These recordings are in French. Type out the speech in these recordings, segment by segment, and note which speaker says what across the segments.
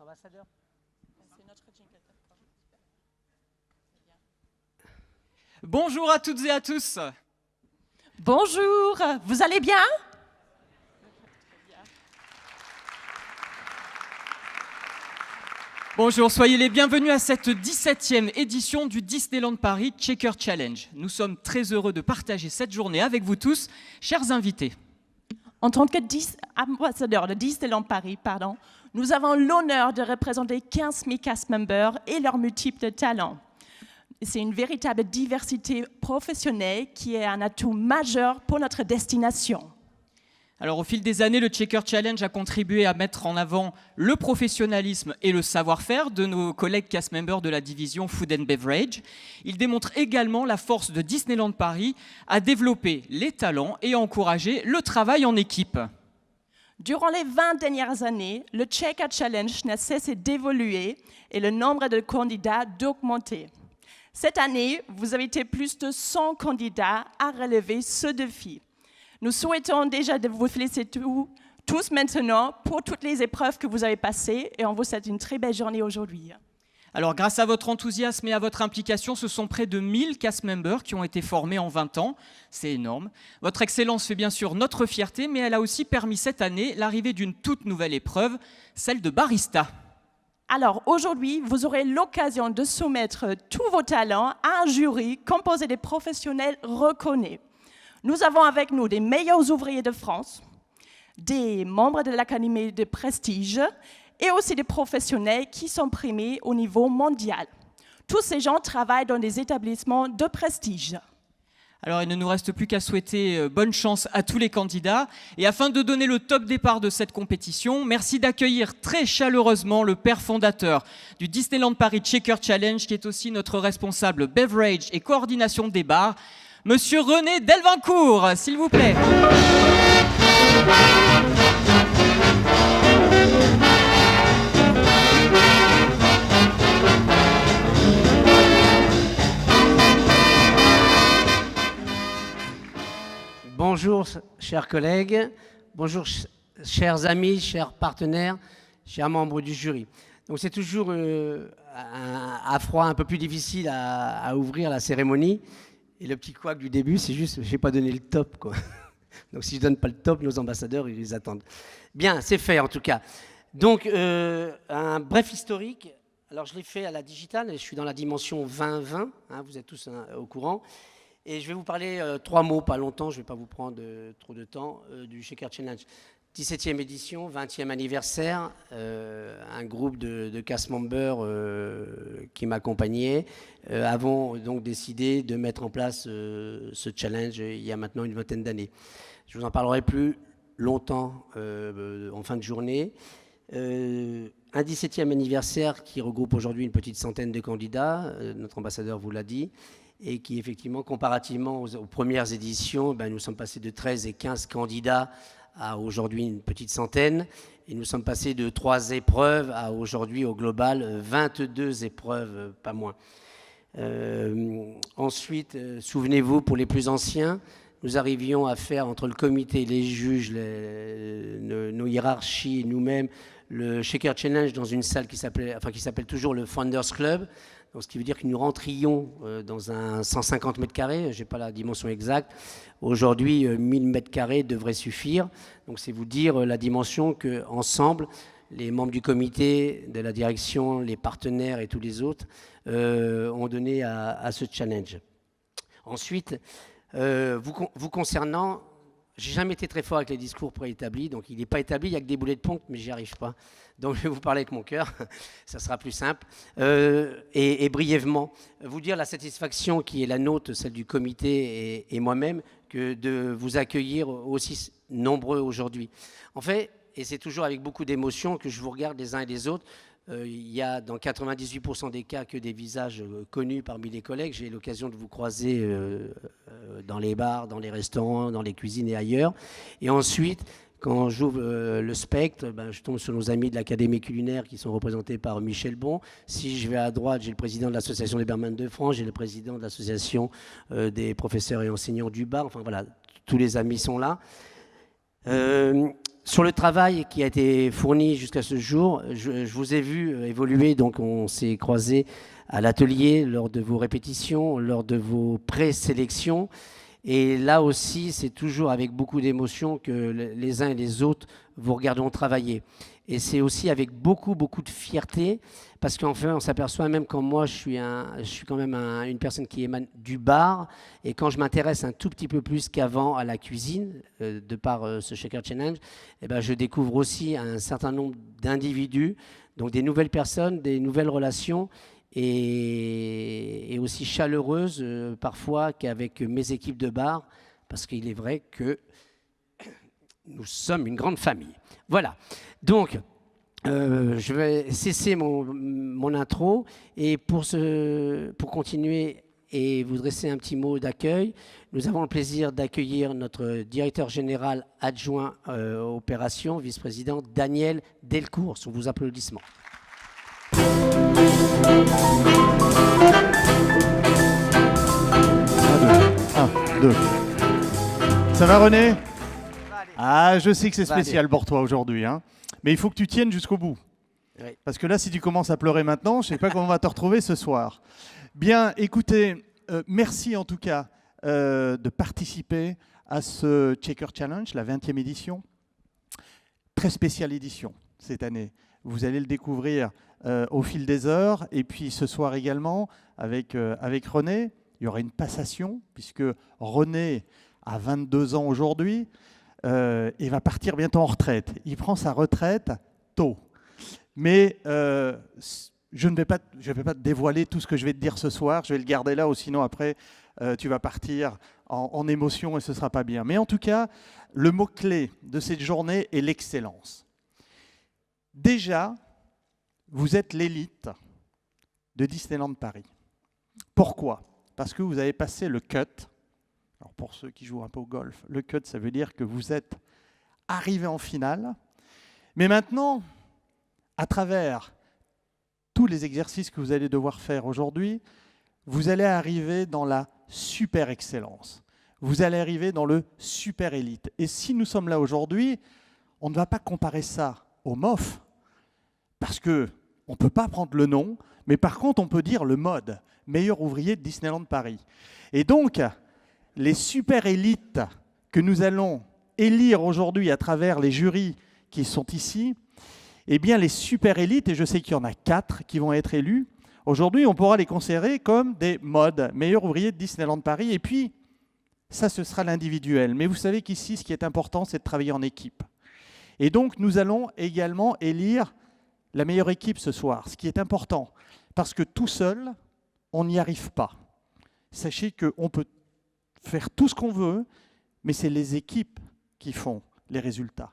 Speaker 1: ambassadeur.
Speaker 2: C'est notre jingle, d'accord.
Speaker 1: Bonjour à toutes et à tous.
Speaker 2: Bonjour, vous allez bien?
Speaker 1: Bonjour, soyez les bienvenus à cette 17e édition du Disneyland Paris Checker Challenge. Nous sommes très heureux de partager cette journée avec vous tous, chers invités.
Speaker 2: En tant que ambassadeur de Disneyland Paris, nous avons l'honneur de représenter 15 000 cast members et leurs multiples talents. C'est une véritable diversité professionnelle qui est un atout majeur pour notre destination.
Speaker 1: Alors au fil des années, le Checker Challenge a contribué à mettre en avant le professionnalisme et le savoir-faire de nos collègues cast members de la division Food and Beverage. Il démontre également la force de Disneyland Paris à développer les talents et à encourager le travail en équipe.
Speaker 2: Durant les 20 dernières années, le Checker Challenge n'a cessé d'évoluer et le nombre de candidats d'augmenter. Cette année, vous avez été plus de 100 candidats à relever ce défi. Nous souhaitons déjà vous féliciter tous maintenant pour toutes les épreuves que vous avez passées et on vous souhaite une très belle journée aujourd'hui.
Speaker 1: Alors grâce à votre enthousiasme et à votre implication, ce sont près de 1000 cast members qui ont été formés en 20 ans. C'est énorme. Votre excellence fait bien sûr notre fierté, mais elle a aussi permis cette année l'arrivée d'une toute nouvelle épreuve, celle de barista.
Speaker 2: Alors aujourd'hui, vous aurez l'occasion de soumettre tous vos talents à un jury composé des professionnels reconnus. Nous avons avec nous des meilleurs ouvriers de France, des membres de l'Académie de Prestige et aussi des professionnels qui sont primés au niveau mondial. Tous ces gens travaillent dans des établissements de prestige.
Speaker 1: Alors il ne nous reste plus qu'à souhaiter bonne chance à tous les candidats. Et afin de donner le top départ de cette compétition, merci d'accueillir très chaleureusement le père fondateur du Disneyland Paris Checker Challenge, qui est aussi notre responsable beverage et coordination des bars, Monsieur René Delvincourt, s'il vous plaît.
Speaker 3: Bonjour, chers collègues, bonjour, chers amis, chers partenaires, chers membres du jury. Donc c'est toujours à froid un peu plus difficile à ouvrir la cérémonie. Et le petit couac du début, c'est juste, je n'ai pas donné le top, quoi. Donc si je ne donne pas le top, nos ambassadeurs, ils les attendent. Bien, c'est fait en tout cas. Donc un bref historique. Alors je l'ai fait à la digitale, et je suis dans la dimension 2020, hein, vous êtes tous au courant. Et je vais vous parler 3 mots, pas longtemps, je ne vais pas vous prendre trop de temps, du Checker Challenge. 17e édition, 20e anniversaire, un groupe de cast members qui m'accompagnait avons donc décidé de mettre en place ce challenge il y a maintenant une vingtaine d'années. Je vous en parlerai plus longtemps en fin de journée. Un 17e anniversaire qui regroupe aujourd'hui une petite centaine de candidats, notre ambassadeur vous l'a dit, et qui effectivement, comparativement aux premières éditions, nous sommes passés de 13 et 15 candidats à aujourd'hui une petite centaine, et nous sommes passés de 3 épreuves à aujourd'hui au global 22 épreuves, pas moins. Ensuite, souvenez-vous, pour les plus anciens, nous arrivions à faire entre le comité, les juges, nos hiérarchies, nous-mêmes, le Checker Challenge dans une salle qui s'appelle toujours le Founders Club. Donc, ce qui veut dire que nous rentrions dans un 150 mètres carrés, je n'ai pas la dimension exacte. Aujourd'hui, 1000 mètres carrés devrait suffire. Donc c'est vous dire la dimension qu'ensemble, les membres du comité, de la direction, les partenaires et tous les autres ont donné à ce challenge. Ensuite, vous concernant, j'ai jamais été très fort avec les discours préétablis, donc il n'est pas établi, il n'y a que des boulets de ponte, mais j'y arrive pas. Donc je vais vous parler avec mon cœur, ça sera plus simple. Et brièvement, vous dire la satisfaction qui est la nôtre, celle du comité et moi-même, que de vous accueillir aussi nombreux aujourd'hui. En fait, et c'est toujours avec beaucoup d'émotion que je vous regarde les uns et les autres, il y a dans 98% des cas que des visages connus parmi les collègues. J'ai l'occasion de vous croiser dans les bars, dans les restaurants, dans les cuisines et ailleurs. Et ensuite, quand j'ouvre le spectre, je tombe sur nos amis de l'Académie culinaire qui sont représentés par Michel Bon. Si je vais à droite, j'ai le président de l'Association des barman de France, j'ai le président de l'Association des professeurs et enseignants du bar. Enfin voilà, tous les amis sont là. sur le travail qui a été fourni jusqu'à ce jour, je vous ai vu évoluer, donc on s'est croisés à l'atelier lors de vos répétitions, lors de vos présélections. Et là aussi, c'est toujours avec beaucoup d'émotion que les uns et les autres vous regardons travailler. Et c'est aussi avec beaucoup, beaucoup de fierté, parce qu'enfin, on s'aperçoit, même quand moi, je suis quand même une personne qui émane du bar, et quand je m'intéresse un tout petit peu plus qu'avant à la cuisine, de par ce Shaker Challenge, eh ben, je découvre aussi un certain nombre d'individus, donc des nouvelles personnes, des nouvelles relations, et aussi chaleureuses parfois qu'avec mes équipes de bar, parce qu'il est vrai que nous sommes une grande famille. Voilà. Donc, je vais cesser mon intro et pour continuer et vous dresser un petit mot d'accueil, nous avons le plaisir d'accueillir notre directeur général adjoint opération, vice-président Daniel Delcourt, sous vos applaudissements.
Speaker 4: 1, 2. Ça va René? Ah, je sais que c'est spécial pour toi aujourd'hui, hein. Mais il faut que tu tiennes jusqu'au bout. Oui. Parce que là, si tu commences à pleurer maintenant, je ne sais pas comment on va te retrouver ce soir. Bien, écoutez, merci en tout cas de participer à ce Shaker Challenge, la 20e édition. Très spéciale édition cette année. Vous allez le découvrir au fil des heures. Et puis ce soir également, avec René, il y aura une passation, puisque René a 22 ans aujourd'hui. Il va partir bientôt en retraite. Il prend sa retraite tôt. Mais je ne vais pas te dévoiler tout ce que je vais te dire ce soir. Je vais le garder là, ou sinon après, tu vas partir en émotion et ce ne sera pas bien. Mais en tout cas, le mot-clé de cette journée est l'excellence. Déjà, vous êtes l'élite de Disneyland Paris. Pourquoi? Parce que vous avez passé le cut. Alors pour ceux qui jouent un peu au golf, le cut, ça veut dire que vous êtes arrivé en finale. Mais maintenant, à travers tous les exercices que vous allez devoir faire aujourd'hui, vous allez arriver dans la super excellence. Vous allez arriver dans le super élite. Et si nous sommes là aujourd'hui, on ne va pas comparer ça au MOF, parce qu'on ne peut pas prendre le nom, mais par contre, on peut dire le mode, meilleur ouvrier de Disneyland Paris. Et donc, les super élites que nous allons élire aujourd'hui à travers les jurys qui sont ici, eh bien les super élites, et je sais qu'il y en a 4 qui vont être élus, aujourd'hui on pourra les considérer comme des modes, meilleurs ouvriers de Disneyland Paris, et puis ça ce sera l'individuel. Mais vous savez qu'ici ce qui est important c'est de travailler en équipe. Et donc nous allons également élire la meilleure équipe ce soir, ce qui est important, parce que tout seul on n'y arrive pas. Sachez qu'on peut faire tout ce qu'on veut, mais c'est les équipes qui font les résultats.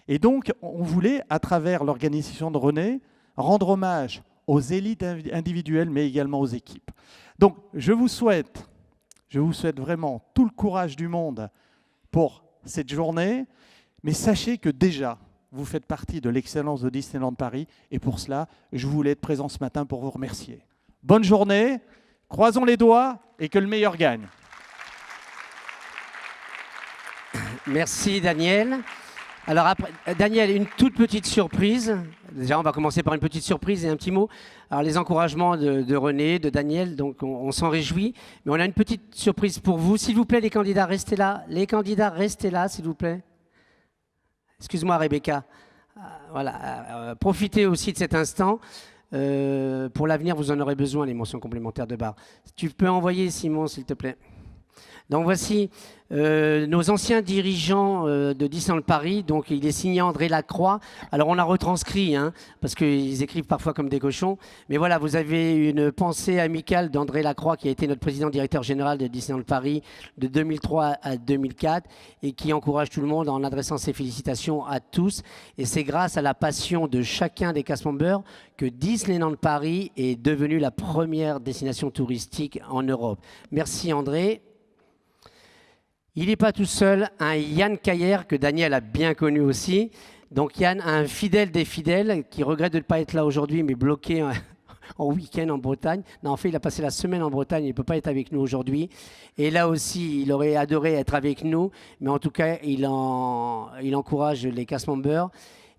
Speaker 4: Et donc, on voulait, à travers l'organisation de René, rendre hommage aux élites individuelles, mais également aux équipes. Donc, je vous souhaite vraiment tout le courage du monde pour cette journée, mais sachez que déjà, vous faites partie de l'excellence de Disneyland Paris, et pour cela, je voulais être présent ce matin pour vous remercier. Bonne journée, croisons les doigts, et que le meilleur gagne.
Speaker 3: Merci Daniel. Alors après, Daniel, une toute petite surprise. Déjà, on va commencer par une petite surprise et un petit mot. Alors les encouragements de René, de Daniel, donc on s'en réjouit. Mais on a une petite surprise pour vous. S'il vous plaît, les candidats, restez là. Les candidats, restez là, s'il vous plaît. Excuse-moi, Rebecca. Voilà. Profitez aussi de cet instant. Pour l'avenir, vous en aurez besoin, les mentions complémentaires de bar. Tu peux envoyer, Simon, s'il te plaît. Donc voici nos anciens dirigeants de Disneyland Paris. Donc il est signé André Lacroix. Alors on a retranscrit, hein, parce qu'ils écrivent parfois comme des cochons. Mais voilà, vous avez une pensée amicale d'André Lacroix, qui a été notre président directeur général de Disneyland Paris de 2003 à 2004 et qui encourage tout le monde en adressant ses félicitations à tous. Et c'est grâce à la passion de chacun des cast members que Disneyland Paris est devenu la première destination touristique en Europe. Merci André. Il n'est pas tout seul, un Yann Caillère, que Daniel a bien connu aussi. Donc Yann, un fidèle des fidèles, qui regrette de ne pas être là aujourd'hui, mais bloqué en week-end en Bretagne. Non, en fait, il a passé la semaine en Bretagne, il ne peut pas être avec nous aujourd'hui. Et là aussi, il aurait adoré être avec nous, mais en tout cas, il encourage les cast members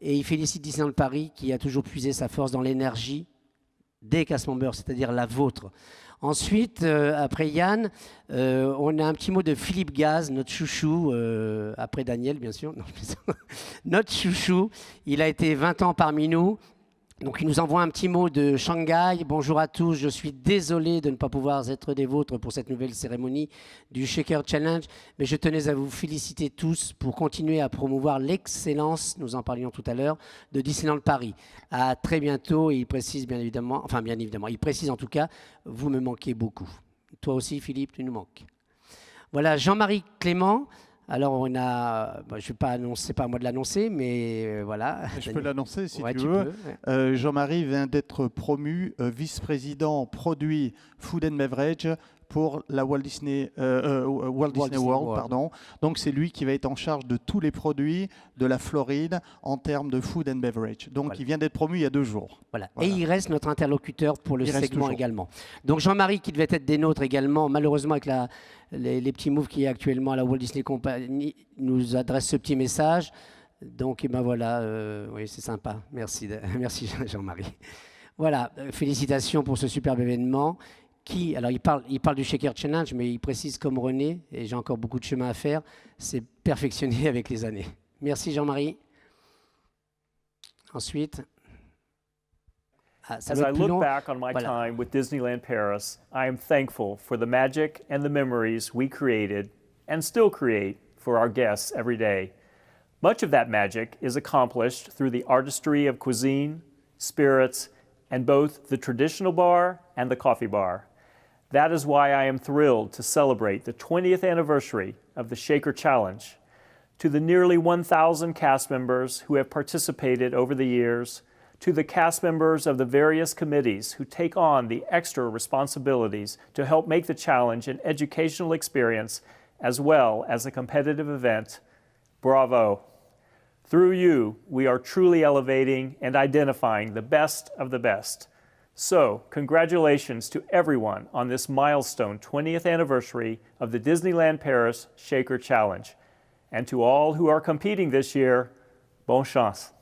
Speaker 3: et il félicite Disneyland Paris qui a toujours puisé sa force dans l'énergie des cast members, c'est-à-dire la vôtre. Ensuite, après Yann, on a un petit mot de Philippe Gaz, notre chouchou, après Daniel, bien sûr. Non, notre chouchou, il a été 20 ans parmi nous. Donc, il nous envoie un petit mot de Shanghai. Bonjour à tous, je suis désolé de ne pas pouvoir être des vôtres pour cette nouvelle cérémonie du Shaker Challenge, mais je tenais à vous féliciter tous pour continuer à promouvoir l'excellence, nous en parlions tout à l'heure, de Disneyland Paris. À très bientôt, et il précise bien évidemment, il précise en tout cas, vous me manquez beaucoup. Toi aussi, Philippe, tu nous manques. Voilà, Jean-Marie Clément. Alors, on a, je ne vais pas annoncer, c'est pas à moi de l'annoncer, mais voilà.
Speaker 4: Je peux l'annoncer si
Speaker 3: ouais,
Speaker 4: tu veux.
Speaker 3: peux, ouais.
Speaker 4: Jean-Marie vient d'être promu vice-président produit Food and Beverage pour la Walt Disney World. Pardon. Donc, c'est lui qui va être en charge de tous les produits de la Floride en termes de Food and Beverage. Donc, voilà. Il vient d'être promu il y a 2 jours.
Speaker 3: Voilà. Et il reste notre interlocuteur pour le segment également. Donc, Jean-Marie, qui devait être des nôtres également, malheureusement, avec les petits moves qui est actuellement à la Walt Disney Company, nous adresse ce petit message. Donc, et ben voilà, oui, c'est sympa. Merci, merci Jean-Marie. Voilà, félicitations pour ce superbe événement. Alors il parle du Shaker Challenge, mais il précise comme René, et j'ai encore beaucoup de chemin à faire, c'est perfectionné avec les années. Merci Jean-Marie. Ensuite.
Speaker 5: As I look back on my time with Disneyland Paris, I am thankful for the magic and the memories we created and still create for our guests every day. Much of that magic is accomplished through the artistry of cuisine, spirits, and both the traditional bar and the coffee bar. That is why I am thrilled to celebrate the 20th anniversary of the Shaker Challenge. To the nearly 1,000 cast members who have participated over the years, to the cast members of the various committees who take on the extra responsibilities to help make the challenge an educational experience as well as a competitive event, bravo. Through you, we are truly elevating and identifying the best of the best. So, congratulations to everyone on this milestone 20th anniversary of the Disneyland Paris Shaker Challenge. And to all who are competing this year, bonne chance.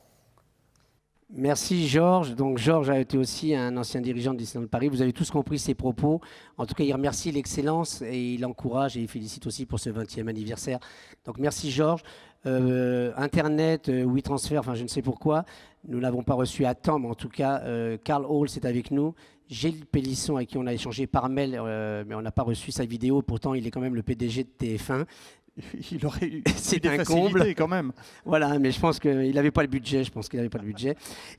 Speaker 3: Merci Georges. Donc Georges a été aussi un ancien dirigeant de Disneyland Paris. Vous avez tous compris ses propos. En tout cas, il remercie l'excellence et il encourage et il félicite aussi pour ce 20e anniversaire. Donc merci Georges. Internet, WeTransfer, enfin je ne sais pourquoi, nous ne l'avons pas reçu à temps, mais en tout cas, Carl Hall est avec nous. Gilles Pélisson, avec qui on a échangé par mail, mais on n'a pas reçu sa vidéo. Pourtant, il est quand même le PDG de TF1.
Speaker 4: Il aurait eu
Speaker 3: c'est
Speaker 4: un comble quand même.
Speaker 3: Voilà, mais je pense qu'il n'avait pas le budget.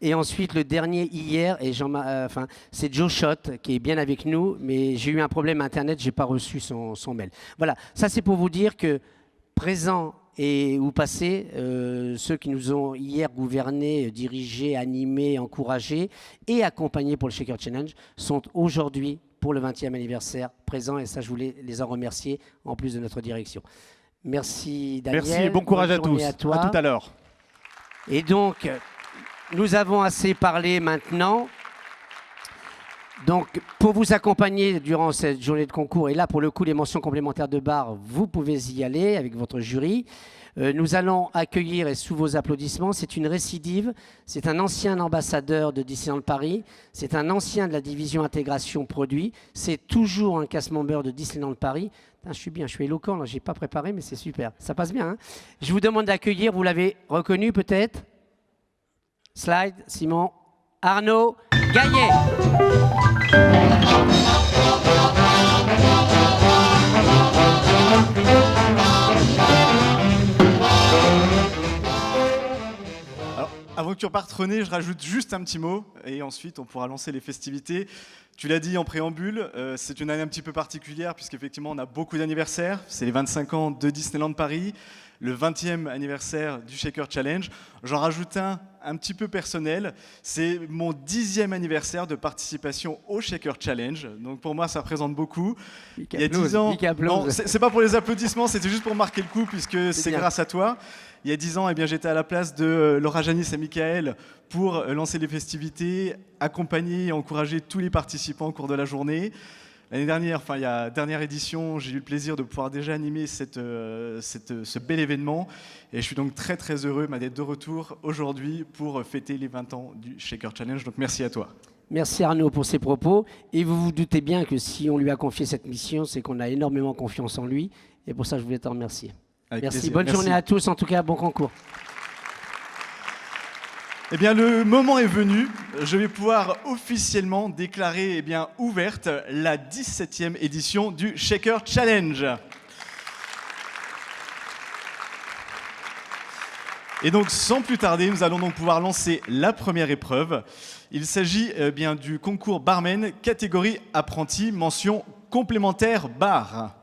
Speaker 3: Et ensuite, le dernier hier, et c'est Joe Schott qui est bien avec nous, mais j'ai eu un problème Internet, je n'ai pas reçu son mail. Voilà, ça c'est pour vous dire que présent ou passé, ceux qui nous ont hier gouvernés, dirigés, animés, encouragés et accompagnés pour le Shaker Challenge sont aujourd'hui pour le 20e anniversaire présents, et ça je voulais les en remercier en plus de notre direction. Merci Daniel.
Speaker 4: Merci et bon courage à tous. À tout à l'heure.
Speaker 3: Et donc, nous avons assez parlé maintenant. Donc, pour vous accompagner durant cette journée de concours, et là, pour le coup, les mentions complémentaires de bar, vous pouvez y aller avec votre jury. Nous allons accueillir, et sous vos applaudissements, c'est une récidive, c'est un ancien ambassadeur de Disneyland Paris, c'est un ancien de la division intégration produit, c'est toujours un cast member de Disneyland Paris. Putain, je suis éloquent, là, je n'ai pas préparé, mais c'est super, ça passe bien. Hein, je vous demande d'accueillir, vous l'avez reconnu peut-être? Slide, Simon. Arnaud Gaillet.
Speaker 6: Alors, avant que tu repartes, René, je rajoute juste un petit mot et ensuite on pourra lancer les festivités. Tu l'as dit en préambule, c'est une année un petit peu particulière puisqu'effectivement on a beaucoup d'anniversaires. C'est les 25 ans de Disneyland Paris. le 20e anniversaire du Shaker Challenge. J'en rajoute un petit peu personnel. C'est mon 10e anniversaire de participation au Shaker Challenge. Donc pour moi, ça représente beaucoup. Il y a 10 ans, non, c'est pas pour les applaudissements, c'était juste pour marquer le coup, puisque c'est grâce à toi. Il y a 10 ans, eh bien, j'étais à la place de Laura Janice et Michael pour lancer les festivités, accompagner et encourager tous les participants au cours de la journée. L'année dernière, enfin, il y a dernière édition, j'ai eu le plaisir de pouvoir déjà animer ce bel événement. Et je suis donc très très heureux d'être de retour aujourd'hui pour fêter les 20 ans du Shaker Challenge. Donc merci à toi.
Speaker 3: Merci Arnaud pour ces propos. Et vous vous doutez bien que si on lui a confié cette mission, c'est qu'on a énormément confiance en lui. Et pour ça, je voulais te remercier.
Speaker 6: Avec
Speaker 3: merci.
Speaker 6: plaisir.
Speaker 3: Bonne journée à tous. En tout cas, bon concours.
Speaker 6: Eh bien, le moment est venu. Je vais pouvoir officiellement déclarer ouverte la 17e édition du Shaker Challenge. Et donc, sans plus tarder, nous allons donc pouvoir lancer la première épreuve. Il s'agit du concours barman catégorie apprenti, mention complémentaire bar.